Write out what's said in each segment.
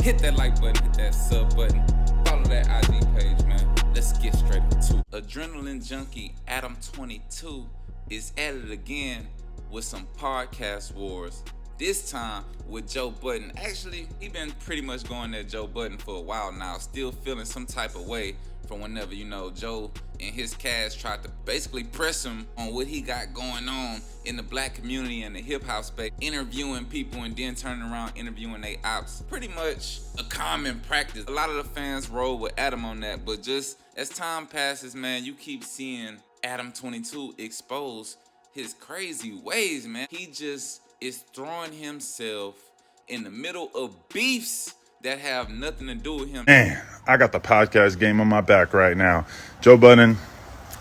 Hit that like button, hit that sub button, follow that IG page, man. Let's get straight into it. Adrenaline junkie Adam22 is at it again with some podcast wars. This time with Joe Budden. Actually, he been pretty much going at Joe Budden for a while now, still feeling some type of way from whenever, Joe and his cast tried to basically press him on what he got going on in the black community and the hip-hop space, interviewing people and then turning around interviewing they ops. Pretty much a common practice. A lot of the fans roll with Adam on that, but just as time passes, man, you keep seeing Adam22 expose his crazy ways, man. He just is throwing himself in the middle of beefs that have nothing to do with him. Man, I got the podcast game on my back right now. Joe Budden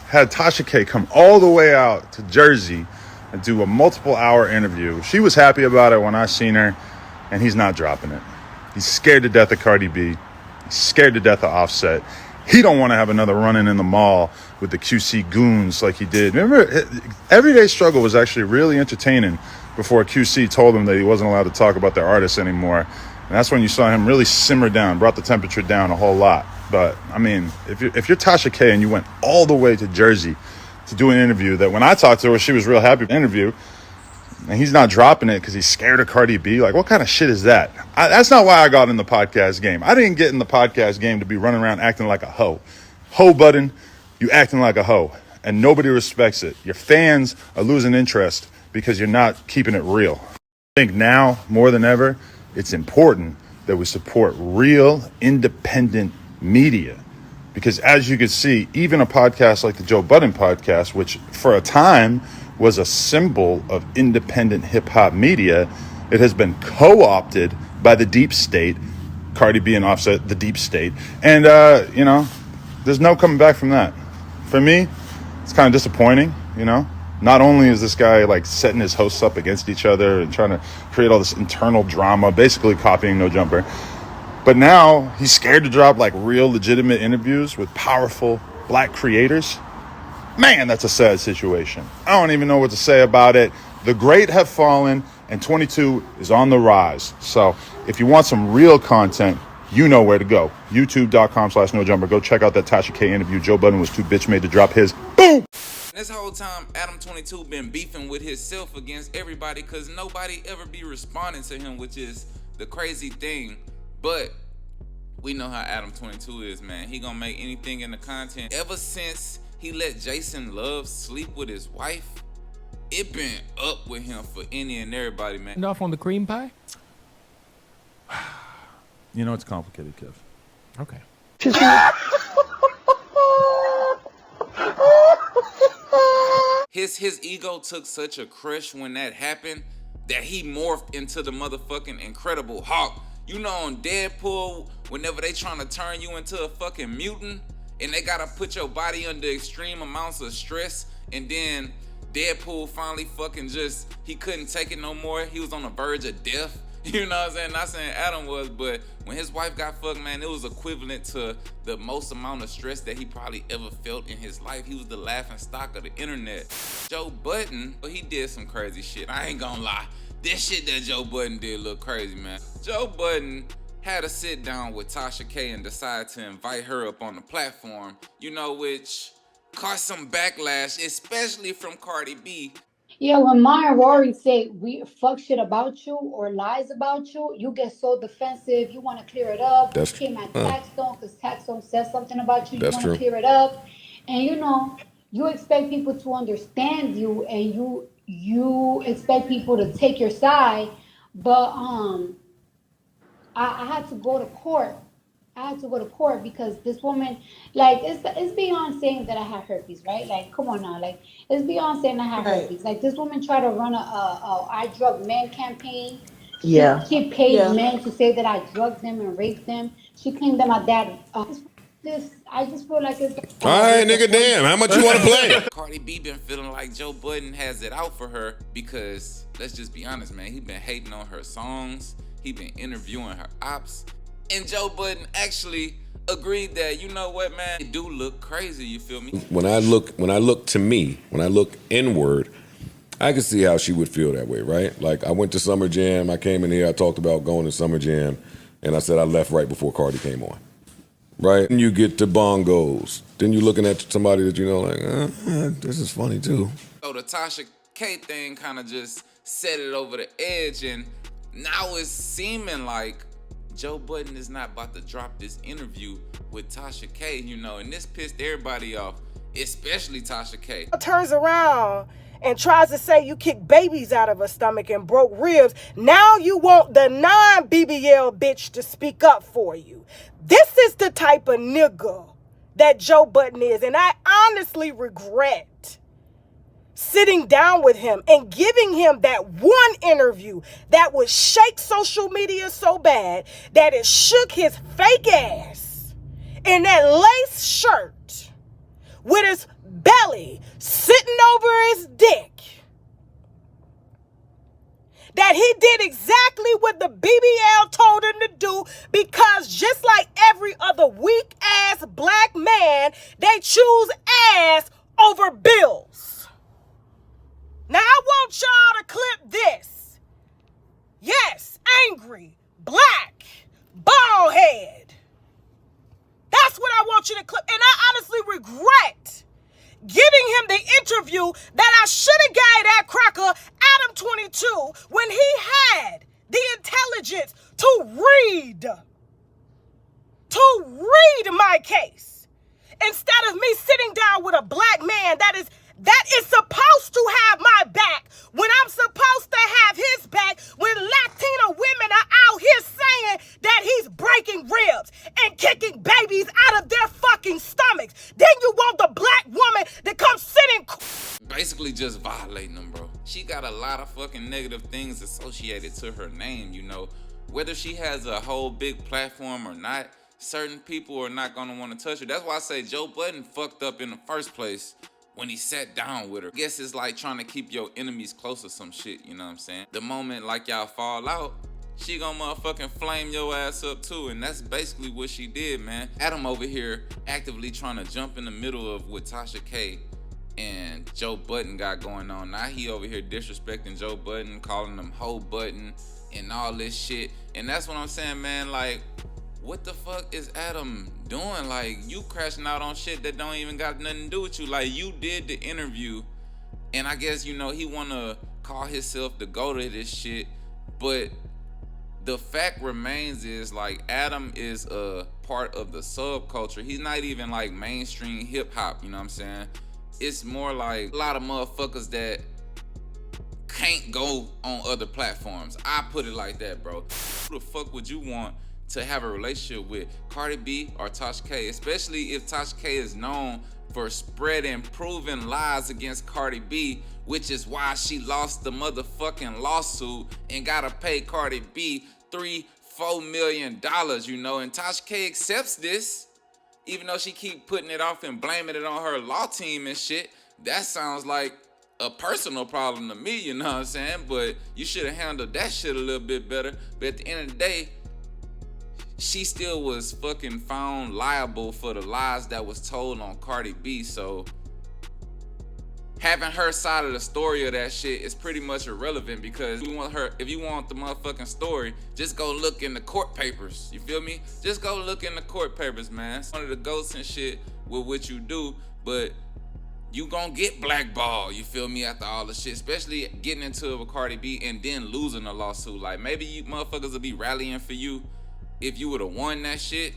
had Tasha K come all the way out to Jersey and do a multiple-hour interview. She was happy about it when I seen her, and he's not dropping it. He's scared to death of Cardi B. He's scared to death of Offset. He don't want to have another run-in in the mall with the QC goons like he did. Remember, Everyday Struggle was actually really entertaining before QC told him that he wasn't allowed to talk about their artists anymore. And that's when you saw him really simmer down, brought the temperature down a whole lot. But, I mean, if you're Tasha K and you went all the way to Jersey to do an interview that when I talked to her, she was real happy with the interview, and he's not dropping it because he's scared of Cardi B, like, what kind of shit is that? That's not why I got in the podcast game. I didn't get in the podcast game to be running around acting like a hoe. Hoe Budden, you acting like a hoe, and nobody respects it. Your fans are losing interest because you're not keeping it real. I think now, more than ever, it's important that we support real, independent media. Because as you can see, even a podcast like the Joe Budden podcast, which for a time was a symbol of independent hip-hop media, it has been co-opted by the deep state, Cardi B and Offset, the deep state. And, there's no coming back from that. For me, it's kind of disappointing, Not only is this guy like setting his hosts up against each other and trying to create all this internal drama, basically copying No Jumper, but now he's scared to drop like real legitimate interviews with powerful black creators. Man, that's a sad situation. I don't even know what to say about it. The great have fallen and 22 is on the rise. So if you want some real content, you know where to go. YouTube.com/NoJumper. Go check out that Tasha K interview. Joe Budden was too bitch made to drop his. Boom! This whole time, Adam22 been beefing with himself against everybody because nobody ever be responding to him, which is the crazy thing. But we know how Adam22 is, man. He gonna make anything in the content. Ever since he let Jason Love sleep with his wife, it been up with him for any and everybody, man. And off on the cream pie? It's complicated, Kev. Okay. His ego took such a crush when that happened that he morphed into the motherfucking Incredible Hulk. On Deadpool, whenever they trying to turn you into a fucking mutant and they gotta put your body under extreme amounts of stress, and then Deadpool finally he couldn't take it no more. He was on the verge of death. You know what I'm saying? Not saying Adam was, but when his wife got fucked, man, it was equivalent to the most amount of stress that he probably ever felt in his life. He was the laughing stock of the internet. Joe Budden, he did some crazy shit. I ain't gonna lie. This shit that Joe Budden did look crazy, man. Joe Budden had a sit down with Tasha K and decided to invite her up on the platform, which caused some backlash, especially from Cardi B. Yeah, when Maya and Rory say we fuck shit about you or lies about you, you get so defensive. You want to clear it up. That's you came at Taxstone because Taxstone says something about you. You That's want to true. clear it up. And you expect people to understand you, and you expect people to take your side. But I had to go to court. Because this woman, like, it's beyond saying that I have herpes, right? Like, come on now, like, it's beyond saying I have herpes. Like, this woman tried to run a I drug men campaign. She paid men to say that I drugged them and raped them. She claimed that my dad. I just feel like it's. All right, nigga, damn. How much you want to play? Cardi B been feeling like Joe Budden has it out for her because, let's just be honest, man, he been hating on her songs. He been interviewing her ops. And Joe Budden actually agreed that, you know what, man, it do look crazy, you feel me? When I look inward, I can see how she would feel that way, right? Like, I went to Summer Jam. I came in here. I talked about going to Summer Jam. And I said I left right before Cardi came on. Right? And you get to bongos. Then you're looking at somebody that you know like, this is funny too. So the Tasha K thing kind of just set it over the edge, and now it's seeming like Joe Budden is not about to drop this interview with Tasha K, you know, and this pissed everybody off, especially Tasha K. Turns around and tries to say you kicked babies out of her stomach and broke ribs. Now you want the non-BBL bitch to speak up for you. This is the type of nigga that Joe Budden is, and I honestly regret sitting down with him and giving him that one interview that would shake social media so bad that it shook his fake ass in that lace shirt with his belly sitting over his dick. That he did exactly what the BBL told him to do, because just like every other weak ass black man, they choose ass over bills. Now I want y'all to clip this. Yes, angry, black, bald head. That's what I want you to clip. And I honestly regret giving him the interview that I should have gave that cracker Adam22 when he had the intelligence to read my case, instead of me sitting down with a black man that is supposed to have my back when I'm supposed to have his back, when Latina women are out here saying that he's breaking ribs and kicking babies out of their fucking stomachs. Then you want the black woman to come sit in Basically just violating them, bro. She got a lot of fucking negative things associated to her name, you know. Whether she has a whole big platform or not, certain people are not gonna want to touch her. That's why I say Joe Budden fucked up in the first place when he sat down with her. I guess it's like trying to keep your enemies close or some shit, you know what I'm saying? The moment like y'all fall out, she gonna motherfucking flame your ass up too, and that's basically what she did, man. Adam over here actively trying to jump in the middle of what Tasha K and Joe Budden got going on. Now he over here disrespecting Joe Budden, calling him Ho Budden and all this shit. And that's what I'm saying, man, like, what the fuck is Adam doing? Like, you crashing out on shit that don't even got nothing to do with you. Like, you did the interview, and I guess, you know, he wanna call himself the GOAT of this shit, but the fact remains is, like, Adam is a part of the subculture. He's not even like mainstream hip hop, you know what I'm saying? It's more like a lot of motherfuckers that can't go on other platforms. I put it like that, bro. Who the fuck would you want to have a relationship with, Cardi B or Tasha K? Especially if Tasha K is known for spreading proven lies against Cardi B, which is why she lost the motherfucking lawsuit and gotta pay Cardi B $3-4 million, you know. And Tasha K accepts this, even though she keep putting it off and blaming it on her law team and shit. That sounds like a personal problem to me, you know what I'm saying? But you should have handled that shit a little bit better. But at the end of the day, she still was fucking found liable for the lies that was told on Cardi B. So having her side of the story of that shit is pretty much irrelevant, because if you want the motherfucking story, just go look in the court papers. You feel me? Just go look in the court papers, man. It's one of the ghosts and shit with what you do, but you gonna get blackballed, you feel me, after all the shit, especially getting into it with Cardi B and then losing a lawsuit. Like, maybe you motherfuckers will be rallying for you if you would have won that shit,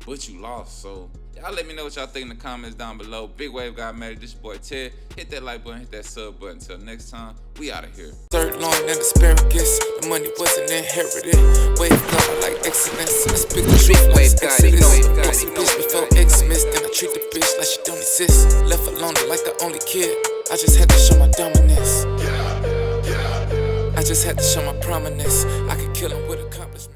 but you lost. So y'all let me know what y'all think in the comments down below. Big Wave got married. This your boy Ted. Hit that like button, hit that sub button. Until next time, we out of here. Sirloin and asparagus, the money wasn't inherited. Wave God like excellence, I speak the truth like exodus. Ex a bitch before Xmas, then I treat the bitch like she don't exist. Left alone like the only kid, I just had to show my dominance. I just had to show my prominence. I could kill him with accomplishments.